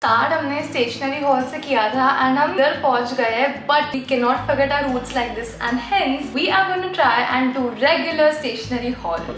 Start हमने stationery hall से किया था एंड हम इधर पहुंच गए हैं, but we can not forget our roots like this and hence we are going to try and do regular stationery haul.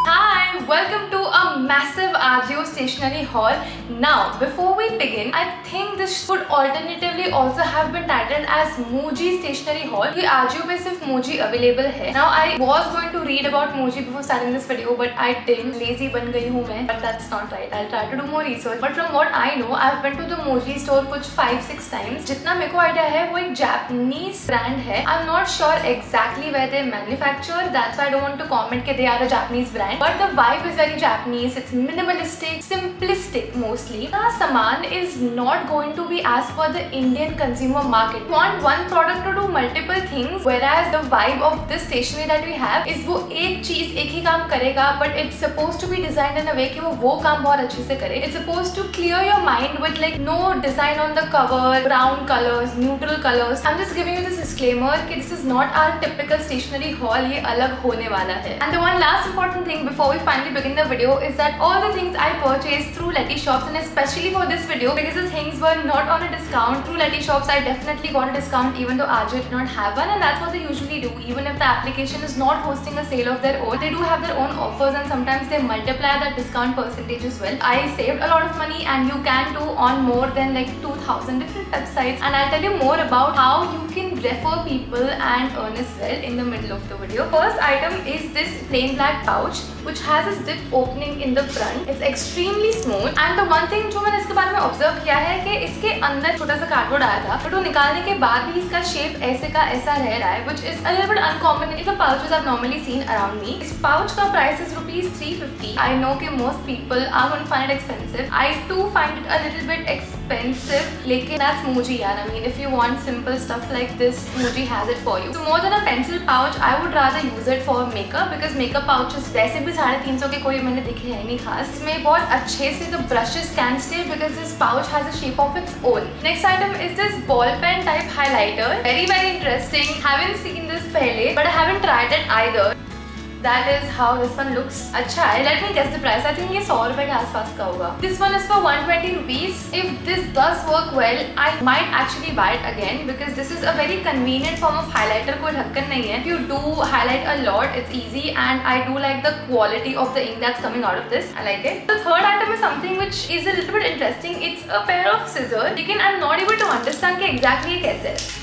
Hi, welcome to a massive Ajio stationery haul. Now, before we begin, I think this would alternatively also have been titled as Muji stationery haul. ये Ajio पे सिर्फ Muji available है. Now, I was going to read about Muji before starting this video, but I didn't. Lazy बन गई हूँ मैं, but that's not right. I'll try to do more research. But from what I know, I've been to the Muji store कुछ 5-6 times. जितना मेरे को idea है, वो एक Japanese brand है. I'm not sure exactly where they manufacture. That's why I don't want to comment कि they are a Japanese brand. But the vibe is very Japanese. It's minimalistic, simplistic mostly. The saman is not going to be as per the Indian consumer market. You want one product to do multiple things, whereas the vibe of this stationery that we have is वो एक चीज एक ही काम करेगा, but it's supposed to be designed in a way कि वो काम बहुत अच्छे से करे. It's supposed to clear your mind with like no design on the cover, brown colors, neutral colors. I'm just giving you this disclaimer कि this is not our typical stationery haul. ये अलग होने वाला है. And the one last important thing before we finally begin the video is that all the things I purchased through Letty Shops, and especially for this video because the things were not on a discount through Letty Shops, I definitely got a discount even though Ajio did not have one, and that's what they usually do. Even if the application is not hosting a sale of their own, they do have their own offers and sometimes they multiply that discount percentage as well. I saved a lot of money and you can do on more than like 2,000 different websites, and I'll tell you more about how you can refer people and earn as well in the middle of the video. First item is this plain black pouch which has a zip opening in the front. It's extremely smooth, and the one thing जो मैंने इसके बारे में observe किया है कि इसके अंदर छोटा सा कार्डबोर्ड आया था, बट वो निकालने के बाद भी इसका शेप ऐसे का ऐसा रह रहा है, which is a little bit uncommon in the pouches I've normally seen around me. इस pouch का price is ₹350. I know कि most people are going to find it expensive. I too find it a little bit expensive, लेकिन that's Muji यार. I mean, if you want simple stuff like this, Muji has it for you. So more than a pencil pouch, I would rather use it for makeup because makeup pouches वैसे भी 350 के कोई मैंने देखे है नहीं खास. इसमें बहुत अच्छे से the brushes can stay because this pouch has a shape of its own. Next item is this ball pen type highlighter. Very interesting. Haven't seen this पहले, but I haven't tried it either. That is how this one looks. अच्छा है. Let me guess the price. I think ये 100 रुपए के आसपास का होगा. This one is for 120 rupees. If this does work well, I might actually buy it again because this is a very convenient form of highlighter. कोई ढक्कन नहीं है. If you do highlight a lot, it's easy, and I do like the quality of the ink that's coming out of this. I like it. The third item is something which is a little bit interesting. It's a pair of scissors. Lekin I'm not able to understand कि exactly ये कैसे है.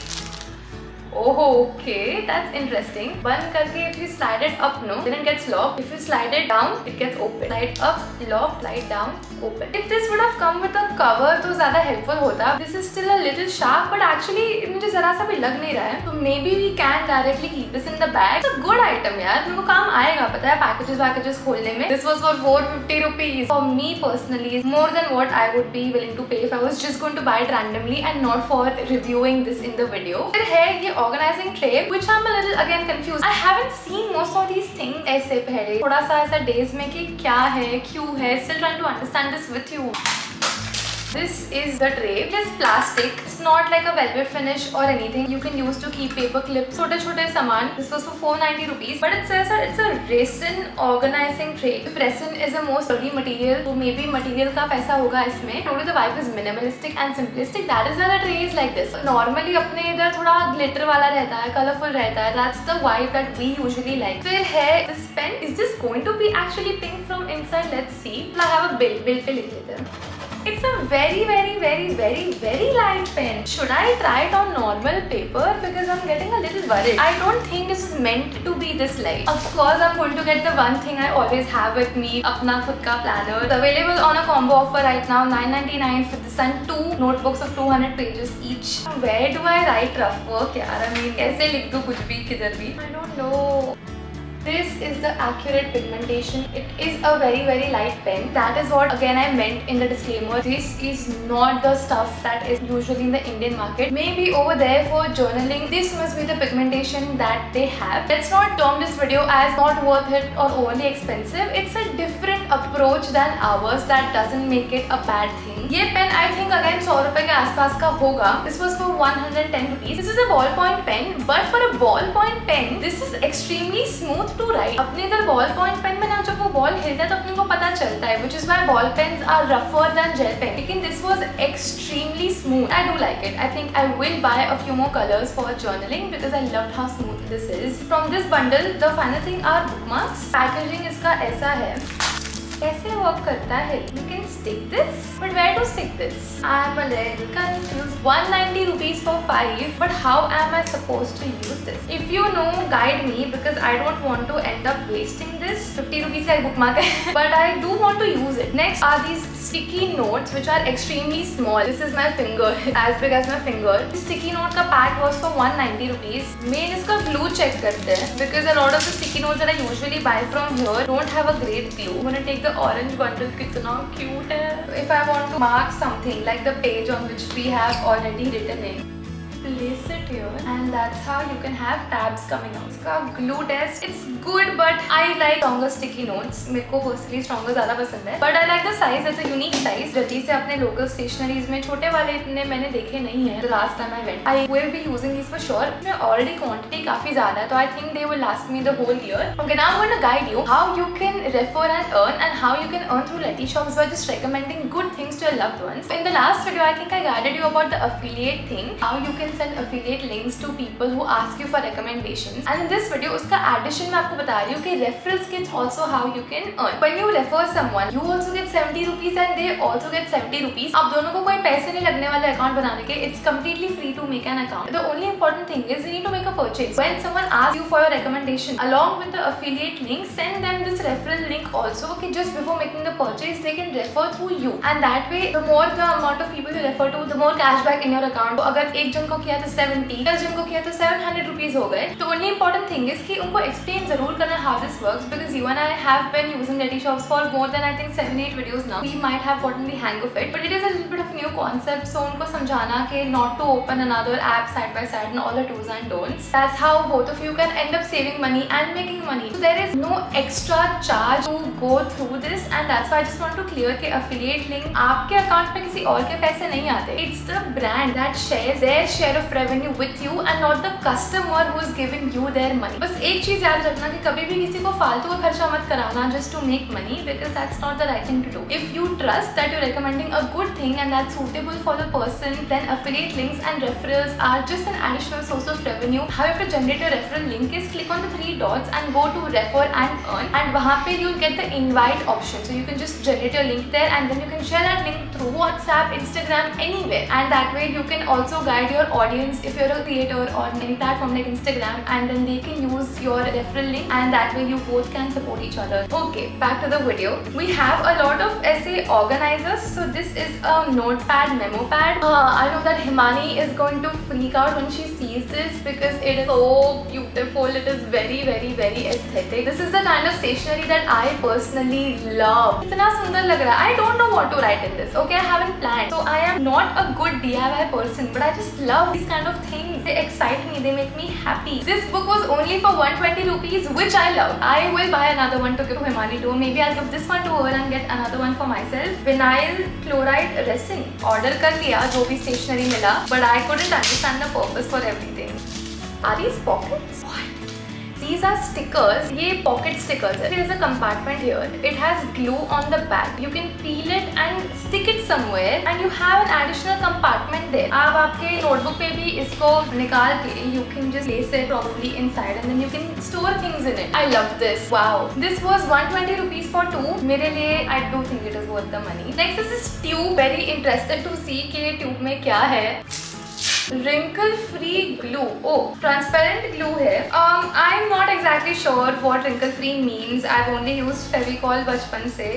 Oh, okay, that's interesting. बंद करके if you slide it up, no, then it gets locked. If you slide it down, it gets open. Slide up, lock, slide down, open. If this would have come with a cover, तो ज़्यादा helpful होता. This is still a little sharp, but actually मुझे ज़रा सा भी लग नहीं रहा है. तो maybe we can directly keep this in the bag. It's a good item यार. मेरे को काम आएगा पता है packages खोलने में. This was for 450 rupees. For me personally, is more than what I would be willing to pay if I was just going to buy it randomly and not for reviewing this in the video. फिर है ये organizing tray, which I'm a little again confused. I haven't seen most of these things ऐसे पहले. थोड़ा सा ऐसा days में कि क्या है, क्यों है. Still trying to understand this with you. This is the tray. It is plastic. It's not like a velvet finish or anything. You can use to keep paper clips. छोटे सामान. This was for 490 rupees. But it says that it's a resin organizing tray. If resin is a more sturdy material, तो maybe material का पैसा होगा इसमें. Totally the vibe is minimalistic and simplistic. That is why the tray is like this. Normally अपने इधर थोड़ा glitter वाला रहता है, colorful रहता है. That's the vibe that we usually like. फिर है this pen. Is this going to be actually pink from inside? Let's see. I have a bill. Bill पे लिख लेते हैं. It's a very light pen. Should I try it on normal paper? Because I'm getting a little worried. I don't think this is meant to be this light. Of course, I'm going to get the one thing I always have with me, अपना खुद का planner. It's available on a combo offer right now, $9.99 for this and 2 notebooks of 200 pages each. Where do I write rough work यार? I mean, कैसे लिख दूँ कुछ भी किधर भी? I don't know. This is the accurate pigmentation. It is a very light pen. That is what again I meant in the disclaimer. This is not the stuff that is usually in the Indian market. Maybe over there for journaling, this must be the pigmentation that they have. Let's not term this video as not worth it or overly expensive. It's a different approach than ours. That doesn't make it a bad thing. ये pen I think again 100 रुपए के आसपास का होगा. This was for 110 rupees. This is a ballpoint pen, but for a ballpoint pen, this is extremely smooth to write. अपने इधर ballpoint pen में ना जो जब वो बॉल हिलता है तो अपने को पता चलता है, which is why ball pens are rougher than gel pen. लेकिन this was extremely smooth. I do like it. I think I will buy a few more colors for journaling because I loved how smooth this is. From this bundle, the final thing are bookmarks. Packaging इसका ऐसा है. कैसे work करता है? You can stick this, but where to stick this? I am a little confused. 190 rupees for 5, but how am I supposed to use this? If you know, guide me because I don't want to end up wasting this. 50 rupees का bookmark है, but I do want to use it. Next are these sticky notes which are extremely small. This is my finger, as big as my finger. This sticky note का pack was for 190 rupees. Main इसका glue check करते हैं because a lot of the sticky notes that I usually buy from here don't have a great glue. I'm gonna take the orange bundle. कितना cute है. If I want to mark something like the page on which we have already written in, place it here and that's how you can have tabs coming out. इसका glue test, it's good but I like stronger sticky notes. मेरे को personally stronger ज़्यादा पसंद है. But I like the size, it's a unique size. जल्दी से अपने local stationeries में छोटे वाले इतने मैंने देखे नहीं हैं. The last time I went, I will be using these for sure. इसमें already quantity काफी ज़्यादा है तो I think they will last me the whole year. Okay, now I'm going to guide you how you can refer and earn and how you can earn through Letty Shops by just recommending good things to your loved ones. In the last video, I think I guided you about the affiliate thing, how you can send affiliate links to people who ask you for recommendations. And in this video, उसका addition मैं आपको बता रही हूँ कि referral skills also how you can earn. When you refer someone, you also get 70 rupees and they also get 70 rupees. अब दोनों को कोई पैसे नहीं लगने वाले account बनाने के. It's completely free to make an account. The only important thing is you need to make a purchase. When someone asks you for your recommendation, along with the affiliate link, send them this referral link also. कि just before making the purchase, they can refer through you. And that way, the more the amount of people you refer to, the more cashback in your account. तो अगर एक जन को किया तो 70, 10 जन को किया तो 700 rupees हो गए. तो only important thing is कि उनको explain जरूर करना how this works because you and I have been using Letty Shops for more than I think 7-8 videos now. We might have gotten the hang of it, but it is a little bit of new concept. So उनको समझाना कि not to open another app side by side and all the do's and don'ts. That's how both of you can end up saving money and making money. So there is no extra charge to go through this, and that's why I just want to clear कि affiliate link आपके account पे किसी और के पैसे नहीं आते. It's the brand that shares their share of revenue with you and not the customer who is giving you their money. बस एक चीज याद रखना कि कभी भी किसी को फालतू का खर्चा मत कराना just to make money because that's not the right thing to do. If you trust that you're recommending a good thing and that's suitable for the person, then affiliate links and referrals are just an additional source of revenue. How you have to generate a referral link is click on the 3 dots and go to refer and earn, and वहाँ पे you'll get the invite option. So you can just generate your link there and then you can share that link through WhatsApp, Instagram, anywhere. And that way you can also guide your audience if you're a creator on any platform like Instagram, and then they can use your referral link and that way you both can support each other. Okay, back to the video. We have a lot of essay organizers. So this is a notepad memo pad. I know that Himani is going to freak out when she sees this because it is so beautiful. It is very aesthetic. This is the kind of stationery that I personally love. इतना सुंदर लग रहा है. I don't know what to write in this. Okay, I haven't planned. So I am not a good DIY person, but I just love these kind of things. They excite me. They make me happy. This book was only for 120 rupees, which I love. I will buy another one to give to Himani too. Maybe I'll give this one to her and get another one for myself. Vinyl chloride resin. Order कर लिया जो भी stationery मिला, but I couldn't understand the purpose for everything. Are these pockets? What? These are stickers. ये pocket stickers है. There is a compartment here. It has glue on the back. You can peel it and stick it somewhere, and you have an additional compartment there. आप आपके notebook पे भी इसको निकाल के you can just place it probably inside, and then you can store things in it. I love this. Wow. This was 120 rupees for 2. मेरे लिए I do think it is worth the money. Next is this tube. Very interested to see कि ये tube में क्या है. Wrinkle free glue. Oh, transparent glue है. I'm not exactly sure what wrinkle free means. I've only used Fevicol बचपन से.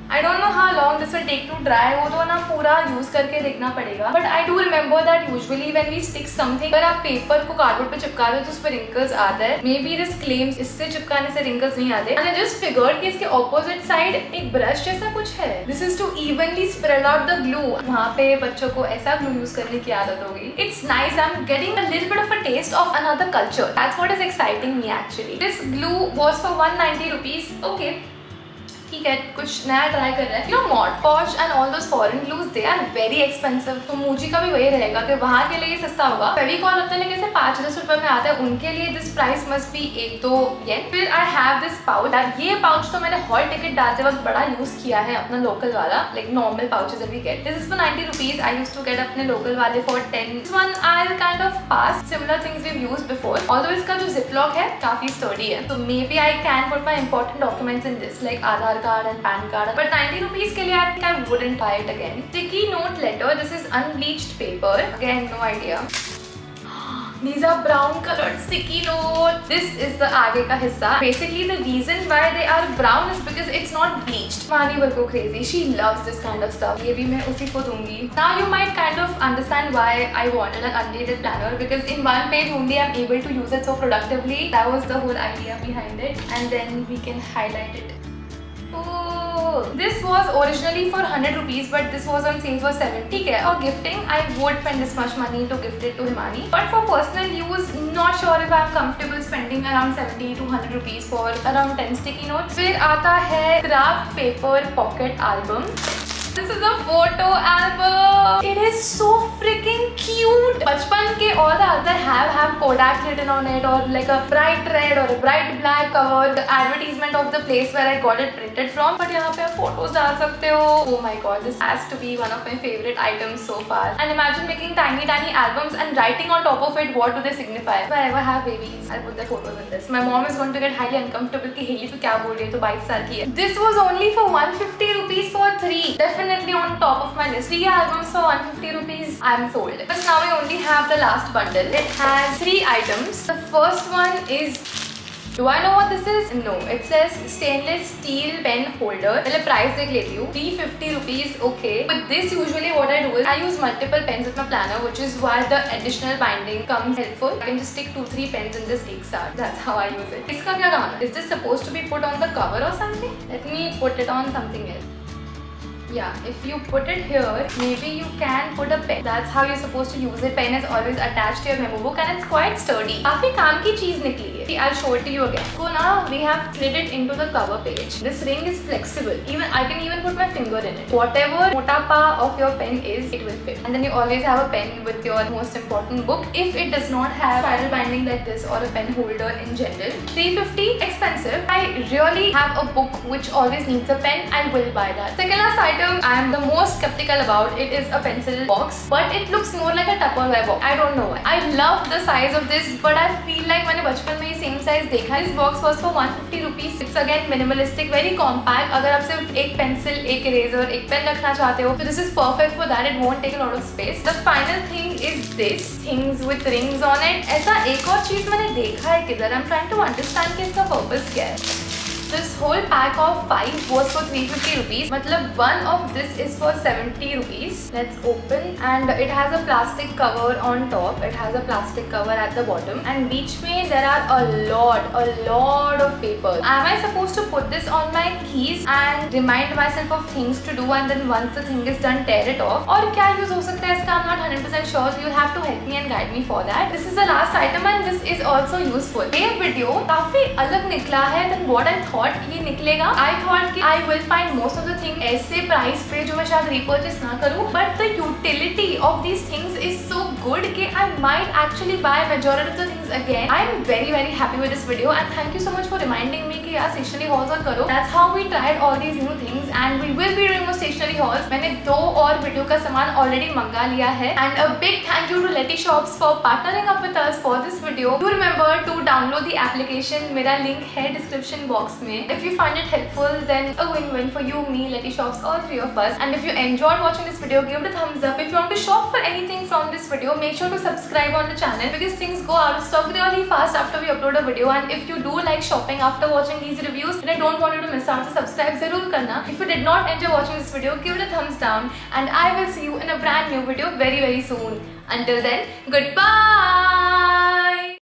I don't know how long this will take to dry. वो तो ना पूरा यूज करके देखना पड़ेगा. But I do remember that usually when we stick something, अगर आप पेपर को कार्डबोर्ड पे चिपका दो तो उस पर wrinkles आता है. Maybe this claims इससे चिपकाने से wrinkles नहीं आते. And I just figured कि इसके opposite side एक brush जैसा कुछ है. This is to evenly spread out the glue. वहाँ पे बच्चों को ऐसा glue यूज करने की आदत होगी. It's nice. I'm getting a little bit of a taste of another culture. That's what is exciting me actually. This glue was for 190 rupees. Okay. ठीक है कुछ नया ट्राई कर रहा है। You know Mod Podge and all those foreign glues they are very expensive. तो मूजी का भी वही रहेगा कि वहाँ के लिए सस्ता होगा। फेविकॉल अपने लिए कैसे 5-10 रुपए में आता है, उनके लिए दिस प्राइस मस्ट बी 1-2 येन। फिर आई हैव दिस पाउच। ये पाउच तो मैंने हॉल टिकट डालते वक्त बड़ा यूज किया है, अपना लोकल वाला, like normal pouches that we get. This is for 90 rupees. I used to get अपने लोकल वाले for 10। This one I kind of pass similar things we used before. Although इसका जो जिप लॉक है काफी sturdy है, तो maybe I can put my important documents in this like Aadhaar card and PAN card, but 90 rupees के लिए I think I wouldn't buy it again. Sticky note letter. This is unbleached paper. Again, no idea. These are brown colored sticky notes. This is the आगे का हिस्सा. Basically, the reason why they are brown is because it's not bleached. Mani will go crazy. She loves this kind of stuff. ये भी मैं उसी को दूंगी. Now you might kind of understand why I wanted an undated planner, because in one page only I'm able to use it so productively. That was the whole idea behind it. And then we can highlight it. This was originally for 100 rupees, but this was on sale for 70. For gifting, I would spend this much money to gift it to Himani. But for personal use, not sure if I'm comfortable spending around 70 to 100 rupees for around 10 sticky notes. फिर आता है craft paper pocket album. This is a photo album. It is so freaking cute. बचपन के all the other have Kodak written on it, or like a bright red or a bright black cover, the advertisement of the place where I got it printed from. But यहाँ पे आप photos डाल सकते हो. Oh my god, this has to be one of my favorite items so far. And imagine making tiny albums and writing on top of it what do they signify. If I ever have babies, I'll put their photos in this. My mom is going to get highly uncomfortable कि heli तो क्या बोल रही है, तो 22 साल की है. This was only for 150 rupees for 3. Definitely on top of my list. 3 albums for 150 rupees. I'm sold. But now we only have the last bundle. It has 3 items. The first one is, do I know what this is? No. It says stainless steel pen holder. पहले price देख लेती हूँ. 350 rupees. Okay. With this usually what I do is I use multiple pens with my planner, which is why the additional binding comes helpful. I can just stick 2-3 pens in this एक साथ. That's how I use it. इसका क्या काम है? Is this supposed to be put on the cover or something? Let me put it on something else. Yeah, if you put it here, maybe you can put a pen. That's how you're supposed to use it. Pen is always attached to your memo book and it's quite sturdy. काफी काम की चीज निकली है. I'll show it to you again. So now we have slid it into the cover page. This ring is flexible. I can even put my finger in it. Whatever motapa of your pen is, it will fit. And then you always have a pen with your most important book. If it does not have spiral binding like this or a pen holder in general, 350 expensive. I really have a book which always needs a pen. I will buy that. Second last item I am the most skeptical about. It is a pencil box, but it looks more like a Tupperware box. I don't know why. I love the size of this, but I feel like मैंने बचपन में ये same size देखा. This box was for 150 rupees. It's again minimalistic, very compact. अगर आप सिर्फ एक pencil, एक eraser, एक pen रखना चाहते हो, तो this is perfect for that. It won't take a lot of space. The final thing is this things with rings on it. ऐसा एक और चीज मैंने देखा है किधर. I'm trying to understand कि इसका purpose क्या है. This whole pack of 5 was for 350 rupees. मतलब one of this is for 70 rupees. Let's open, and it has a plastic cover on top. It has a plastic cover at the bottom, and बीच में there are a lot of papers. Am I supposed to put this on my keys and remind myself of things to do, and then once the thing is done tear it off? और क्या use हो सकता है इसका? I'm not 100% sure. So you have to help me and guide me for that. This is the last item, and this is also useful. ये video काफी अलग निकला है than what I thought ये निकलेगा. I thought कि I will find most of the thing ऐसे price पे जो मैं शायद repurchase ना करूँ, but the utility of these things is so good कि I might actually buy majority of the things again. I am very happy with this video, and thank you so much for reminding me कि यार stationery hauls और करो. That's how we tried all these new things, and we will be doing more stationery hauls. मैंने 2 और video का सामान already मंगा लिया है, and a big thank you to Letty Shops for partnering up with us for this video. Do remember to download the application. मेरा link है description box में. If you find it helpful, then a win-win for you, me, Letty Shops, all 3 of us. And if you enjoyed watching this video, give it a thumbs up. If you want to shop for anything from this video, make sure to subscribe on the channel, because things go out of stock really fast after we upload a video. And if you do like shopping after watching these reviews, then I don't want you to miss out. So subscribe zarur karna. If you did not enjoy watching this video, give it a thumbs down, and I will see you in a brand new video very soon. Until then, goodbye.